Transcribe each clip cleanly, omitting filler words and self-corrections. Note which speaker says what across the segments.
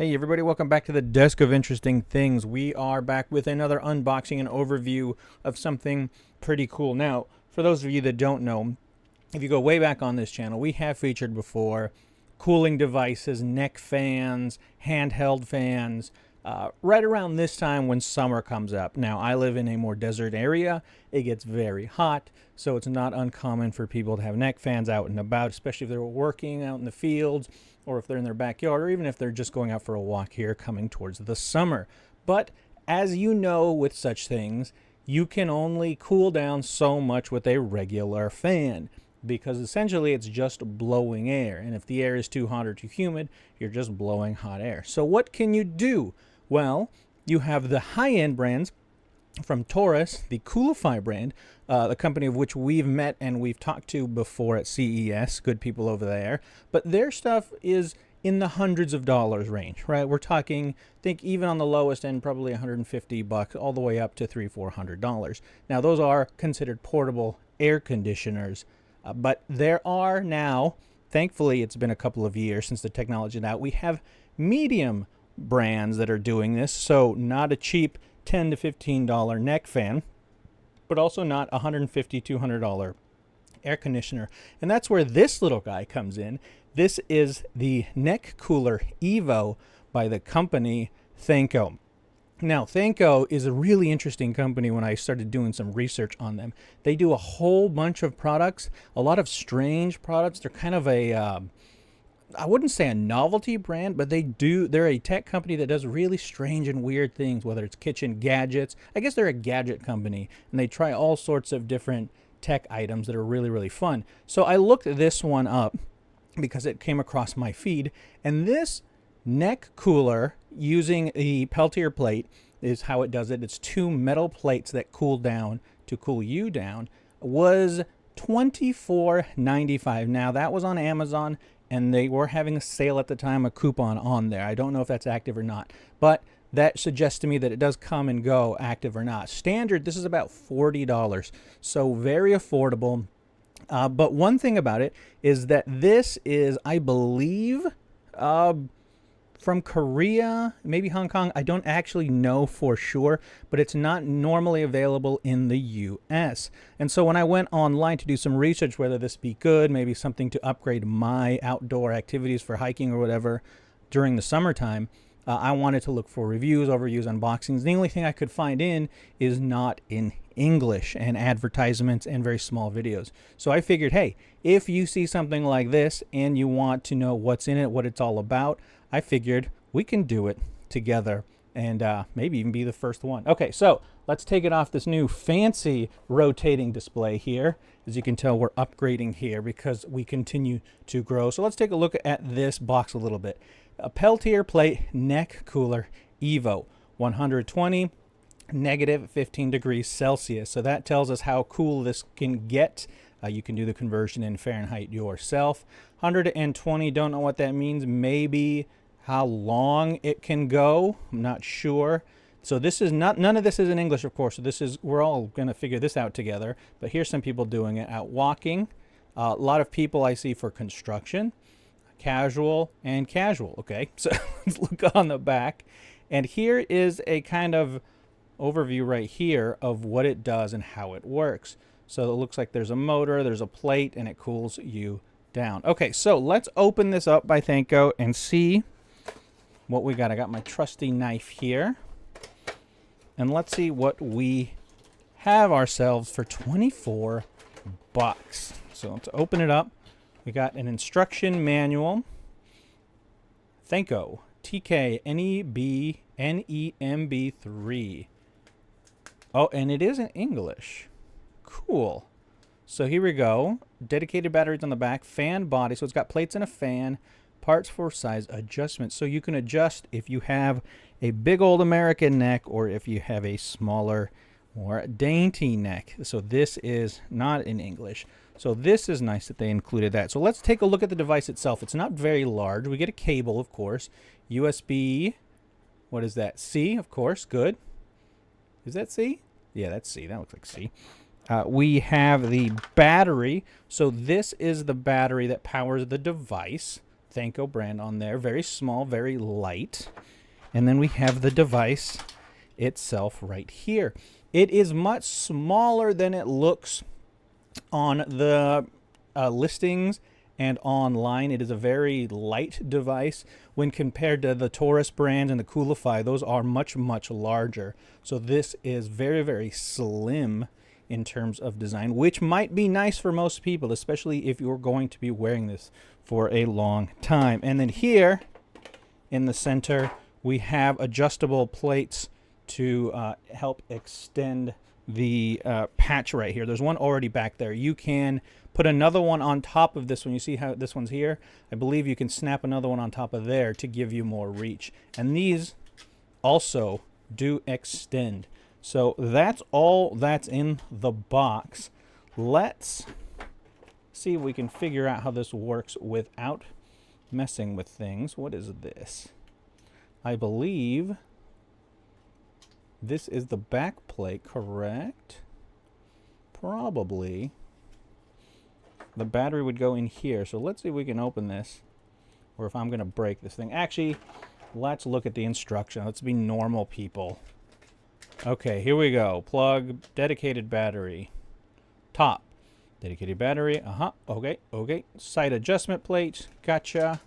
Speaker 1: Hey everybody, welcome back to the Desk of Interesting Things. We are back with another unboxing and overview of something pretty cool. Now, for those of you that don't know, if you go way back on this channel, we have featured before cooling devices, neck fans, handheld fans, right around this time when summer comes up. Now, I live in a more desert area. It gets very hot, so it's not uncommon for people to have neck fans out and about, especially if they're working out in the fields or if they're in their backyard, or even if they're just going out for a walk here coming towards the summer. But as you know, with such things, you can only cool down so much with a regular fan, because essentially it's just blowing air. And if the air is too hot or too humid, you're just blowing hot air. So what can you do? Well, you have the high-end brands from Taurus, the Coolify brand, the company of which we've met and we've talked to before at CES, good people over there. But their stuff is in the hundreds of dollars range, right? We're talking, I think even on the lowest end, probably $150, all the way up to $300-400. Now, those are considered portable air conditioners, but there are now, thankfully, it's been a couple of years since the technology is out, we have medium brands that are doing this, so not a cheap $10 to $15 neck fan, but also not $150-200 air conditioner. And that's where this little guy comes in. This is the Neck Cooler Evo by the company Thanko. Now, Thanko is a really interesting company when I started doing some research on them. They do a whole bunch of products, a lot of strange products. They're kind of a I wouldn't say a novelty brand, but they're a tech company that does really strange and weird things, whether it's kitchen gadgets. I guess they're a gadget company, and they try all sorts of different tech items that are really, really fun. So I looked this one up because it came across my feed, and this neck cooler using the Peltier plate is how it does it. It's two metal plates that cool down to cool you down, was $24.95. Now, that was on Amazon, and they were having a sale at the time, a coupon on there. I don't know if that's active or not, but that suggests to me that it does come and go, active or not. Standard, this is about $40, so very affordable. But one thing about it is that this is, I believe, from Korea, maybe Hong Kong. I don't actually know for sure, but it's not normally available in the US. And so when I went online to do some research, whether this be good, maybe something to upgrade my outdoor activities for hiking or whatever during the summertime, I wanted to look for reviews, overviews, unboxings. The only thing I could find is not in English, and advertisements and very small videos. So I figured, hey, if you see something like this and you want to know what's in it, what it's all about, I figured we can do it together and maybe even be the first one. Okay, so let's take it off this new fancy rotating display here. As you can tell, we're upgrading here because we continue to grow. So let's take a look at this box a little bit. A Peltier plate neck cooler Evo, 120 negative 15 degrees Celsius. So that tells us how cool this can get. You can do the conversion in Fahrenheit yourself. 120, don't know what that means. Maybe how long it can go. I'm not sure. So this is not, none of this is in English, of course. So this is, we're all going to figure this out together. But here's some people doing it out walking. A lot of people I see for construction, casual and casual. Okay, so let's look on the back. And here is a kind of overview right here of what it does and how it works. So it looks like there's a motor, there's a plate, and it cools you down. Okay, so let's open this up by Thanko and see what we got. I got my trusty knife here, and let's see what we have ourselves for 24 bucks. So let's open it up. We got an instruction manual. Thanko TK NEB 3. Oh, and it is in English. Cool. So here we go. Dedicated batteries on the back. Fan body. So it's got plates and a fan. Parts for size adjustment. So you can adjust if you have a big old American neck or if you have a smaller, more dainty neck. So this is not in English. So this is nice that they included that. So let's take a look at the device itself. It's not very large. We get a cable, of course. USB. What is that? C, of course. Good. Is that C? Yeah, that's C. That looks like C. We have the battery. So this is the battery that powers the device. Thanko brand on there. Very small, very light. And then we have the device itself right here. It is much smaller than it looks on the listings and online. It is a very light device when compared to the Taurus brand and the Coolify. Those are much, much larger. So this is very, very slim in terms of design, which might be nice for most people, especially if you're going to be wearing this for a long time. And then here in the center, we have adjustable plates to help extend the patch right here. There's one already back there. You can put another one on top of this one. You see how this one's here? I believe you can snap another one on top of there to give you more reach. And these also do extend. So that's all that's in the box. Let's see if we can figure out how this works without messing with things. What is this? I believe this is the back plate, correct? Probably. The battery would go in here. So let's see if we can open this, or if I'm going to break this thing. Actually, let's look at the instruction. Let's be normal people. Okay, here we go. Plug, dedicated battery. Top, dedicated battery. Okay. Side adjustment plate. Gotcha.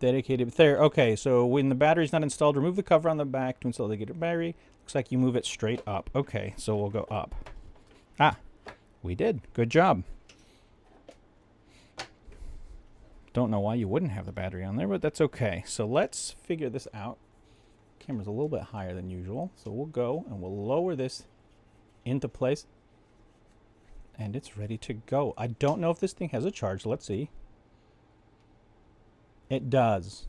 Speaker 1: Dedicated there. Okay, so when the battery's not installed, remove the cover on the back to install the dedicated battery. Looks like you move it straight up. Okay, so we'll go up. Ah, we did. Good job. Don't know why you wouldn't have the battery on there, but that's okay. So let's figure this out. Camera's a little bit higher than usual, so we'll go and we'll lower this into place, and it's ready to go. I don't know if this thing has a charge. Let's see. It does.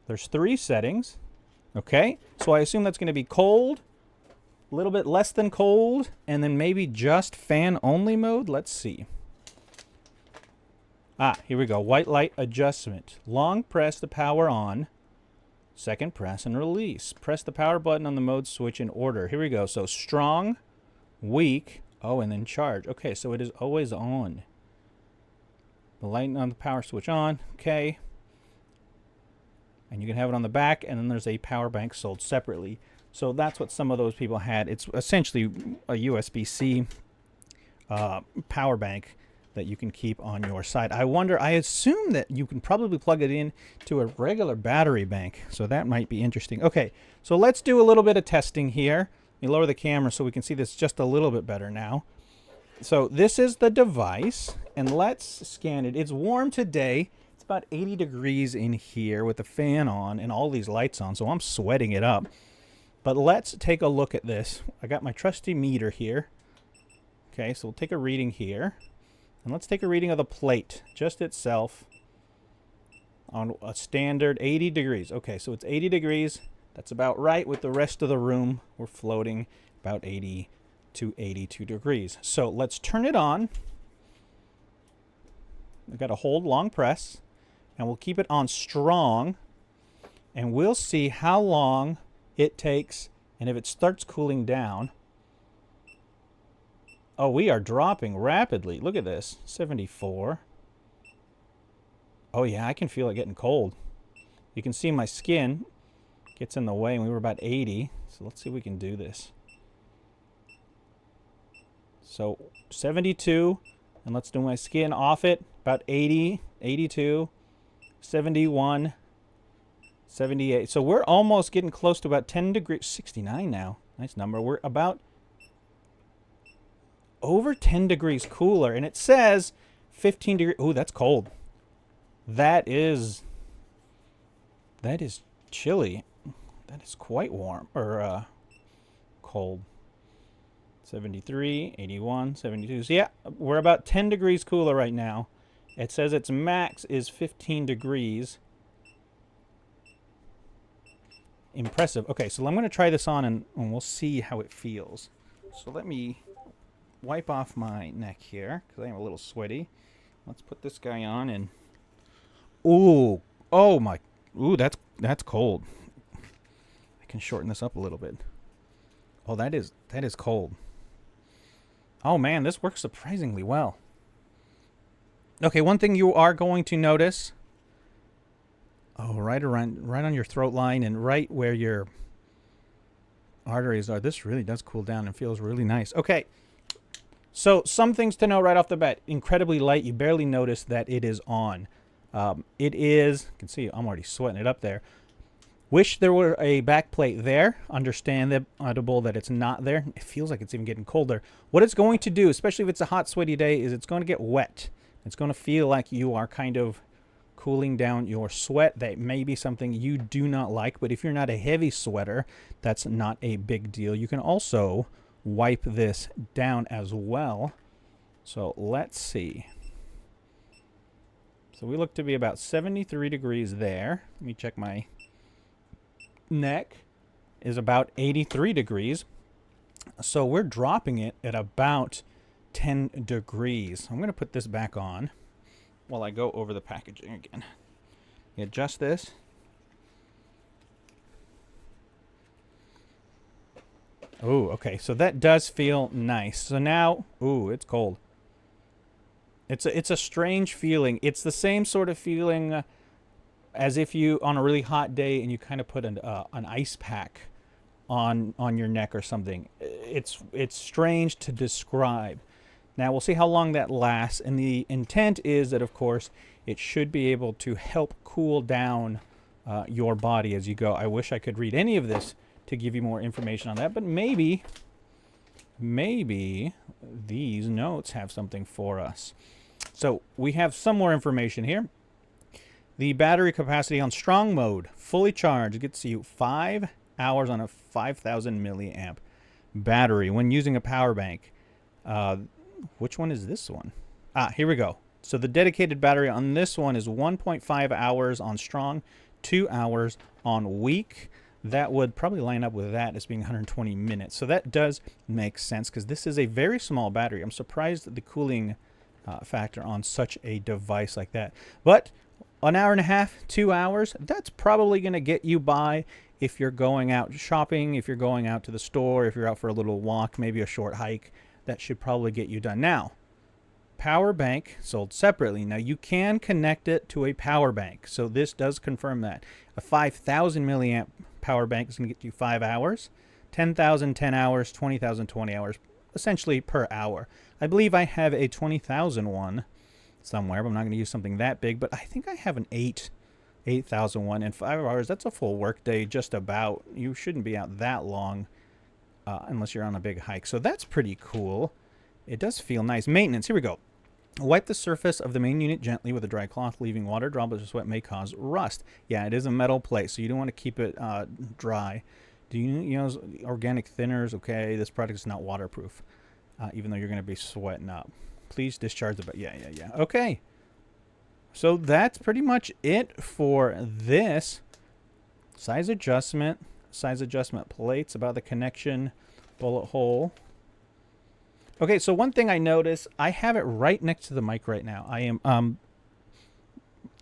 Speaker 1: There's 3 settings. Okay, so I assume that's going to be cold, a little bit less than cold, and then maybe just fan only mode. Let's see. Ah, here we go. White light adjustment. Long press the power on. Second press and release. Press the power button on the mode switch in order. Here we go. So strong, weak, oh, and then charge. Okay, so it is always on. The light on the power switch on. Okay. And you can have it on the back, and then there's a power bank sold separately. So that's what some of those people had. It's essentially a USB-C power bank that you can keep on your side. I assume that you can probably plug it in to a regular battery bank, so that might be interesting. Okay, so let's do a little bit of testing here. Let me lower the camera so we can see this just a little bit better now. So this is the device, and let's scan it. It's warm today. It's about 80 degrees in here with the fan on and all these lights on, so I'm sweating it up. But let's take a look at this. I got my trusty meter here. Okay, so we'll take a reading here. And let's take a reading of the plate, just itself, on a standard 80 degrees. Okay, so it's 80 degrees. That's about right with the rest of the room. We're floating about 80 to 82 degrees. So let's turn it on. We've got to hold long press, and we'll keep it on strong, and we'll see how long it takes, and if it starts cooling down. Oh, we are dropping rapidly. Look at this. 74. Oh, yeah, I can feel it getting cold. You can see my skin gets in the way, and we were about 80. So let's see if we can do this. So 72, and let's do my skin off it. About 80, 82, 71, 78. So we're almost getting close to about 10 degrees. 69 now. Nice number. We're about over 10 degrees cooler, and it says 15 degrees. Oh, that's cold. That is chilly. That is quite warm, or cold. 73, 81, 72. So yeah, we're about 10 degrees cooler right now. It says its max is 15 degrees. Impressive. Okay, so I'm going to try this on, and we'll see how it feels. So let me wipe off my neck here because I am a little sweaty. Let's put this guy on, and ooh, oh my, ooh, that's cold. I can shorten this up a little bit. Oh, that is cold. Oh man, this works surprisingly well. Okay, one thing you are going to notice. Oh, right on your throat line and right where your arteries are. This really does cool down and feels really nice. Okay, so some things to know right off the bat. Incredibly light. You barely notice that it is on. It is, you can see I'm already sweating it up there. Wish there were a back plate there. Understandable that it's not there. It feels like it's even getting colder. What it's going to do, especially if it's a hot, sweaty day, is it's going to get wet. It's going to feel like you are kind of cooling down your sweat. That may be something you do not like, but if you're not a heavy sweater, that's not a big deal. You can also wipe this down as well. So let's see. So we look to be about 73 degrees there. Let me check my neck. Is about 83 degrees. So we're dropping it at about 10 degrees. I'm going to put this back on while I go over the packaging again. You adjust this. Oh, okay. So that does feel nice. So now, ooh, it's cold. It's a strange feeling. It's the same sort of feeling as if you, on a really hot day, and you kind of put an ice pack on your neck or something. It's strange to describe. Now, we'll see how long that lasts, and the intent is that, of course, it should be able to help cool down your body as you go. I wish I could read any of this to give you more information on that, but maybe these notes have something for us. So we have some more information here. The battery capacity on strong mode, fully charged, gets you 5 hours on a 5,000 milliamp battery when using a power bank. Which one is this one? Here we go. So the dedicated battery on this one is 1.5 hours on strong, 2 hours on weak. That would probably line up with that as being 120 minutes. So that does make sense because this is a very small battery. I'm surprised at the cooling factor on such a device like that. But an hour and a half, 2 hours, that's probably going to get you by if you're going out shopping, if you're going out to the store, if you're out for a little walk, maybe a short hike. That should probably get you done. Now, power bank sold separately. Now, you can connect it to a power bank. So this does confirm that. A 5,000 milliamp power bank is going to get you 5 hours, 10,000, 10 hours, 20,000, 20 hours, essentially per hour. I believe I have a 20,000 one somewhere, but I'm not going to use something that big. But I think I have an 8,000 one in 5 hours. That's a full work day, just about. You shouldn't be out that long unless you're on a big hike. So that's pretty cool. It does feel nice. Maintenance, here we go. Wipe the surface of the main unit gently with a dry cloth, leaving water. Droplets of sweat may cause rust. Yeah, it is a metal plate, so you don't want to keep it dry. Do you use organic thinners? Okay, this product is not waterproof, even though you're going to be sweating up. Please discharge the... Yeah. Okay. So that's pretty much it for this. Size adjustment plates, about the connection, bullet hole. Okay, so one thing I noticed, I have it right next to the mic right now. I am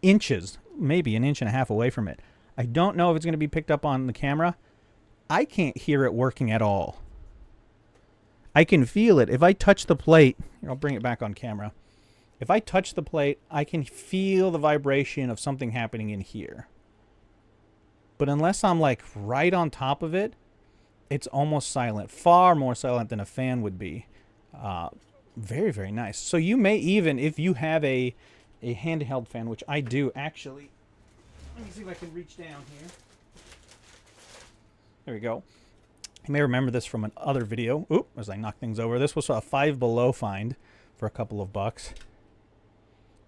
Speaker 1: inches, maybe an inch and a half away from it. I don't know if it's going to be picked up on the camera. I can't hear it working at all. I can feel it. If I touch the plate, here, I'll bring it back on camera. If I touch the plate, I can feel the vibration of something happening in here. But unless I'm like right on top of it, it's almost silent. Far more silent than a fan would be. Very, very nice. So you may even, if you have a handheld fan, which I do actually. Let me see if I can reach down here. There we go. You may remember this from another video. Oop, as I knock things over. This was a Five Below find for a couple of bucks.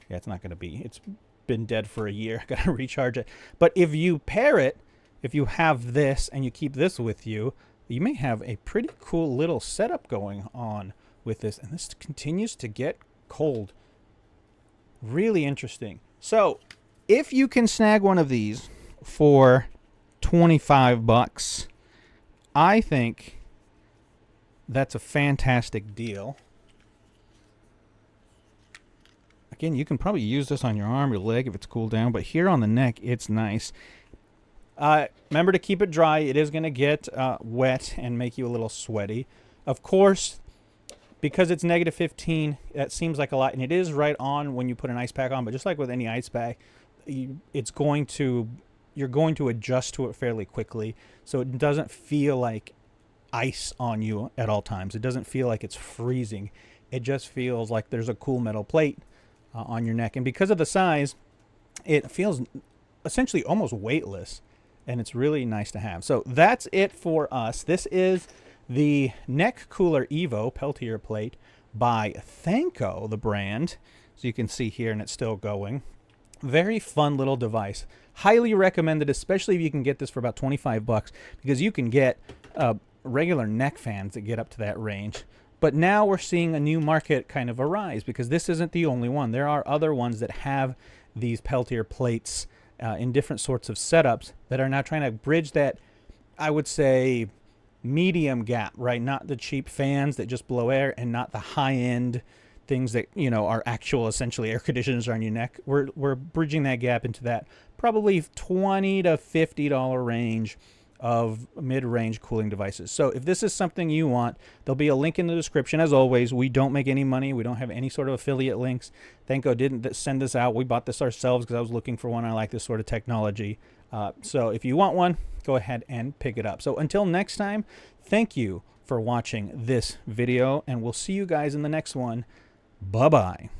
Speaker 1: Yeah, it's not going to be. It's been dead for a year. Got to recharge it. But if you pair it, if you have this and you keep this with you, you may have a pretty cool little setup going on with this. And this continues to get cold. Really interesting. So, if you can snag one of these for 25 bucks, I think that's a fantastic deal. Again, you can probably use this on your arm, your leg if it's cooled down, but here on the neck, it's nice. Remember to keep it dry. It is going to get wet and make you a little sweaty. Of course, because it's negative 15, that seems like a lot, and it is right on when you put an ice pack on. But just like with any ice bag, you're going to adjust to it fairly quickly, so it doesn't feel like ice on you at all times. It doesn't feel like it's freezing. It just feels like there's a cool metal plate on your neck, and because of the size, it feels essentially almost weightless, and it's really nice to have. So that's it for us. This is the Neck Cooler Evo Peltier plate by Thanko, the brand. So you can see here, and it's still going. Very fun little device. Highly recommended, especially if you can get this for about 25 bucks, because you can get regular neck fans that get up to that range. But now we're seeing a new market kind of arise, because this isn't the only one. There are other ones that have these Peltier plates in different sorts of setups that are now trying to bridge that, I would say, medium gap, right? Not the cheap fans that just blow air, and not the high-end things that, you know, are actual essentially air conditioners on your neck. We're bridging that gap into that probably $20 to $50 range of mid-range cooling devices. So if this is something you want, there'll be a link in the description. As always, we don't make any money. We don't have any sort of affiliate links. Thanko didn't send this out. We bought this ourselves because I was looking for one. I like this sort of technology. So if you want one, go ahead and pick it up. So until next time, thank you for watching this video, and we'll see you guys in the next one. Bye-bye.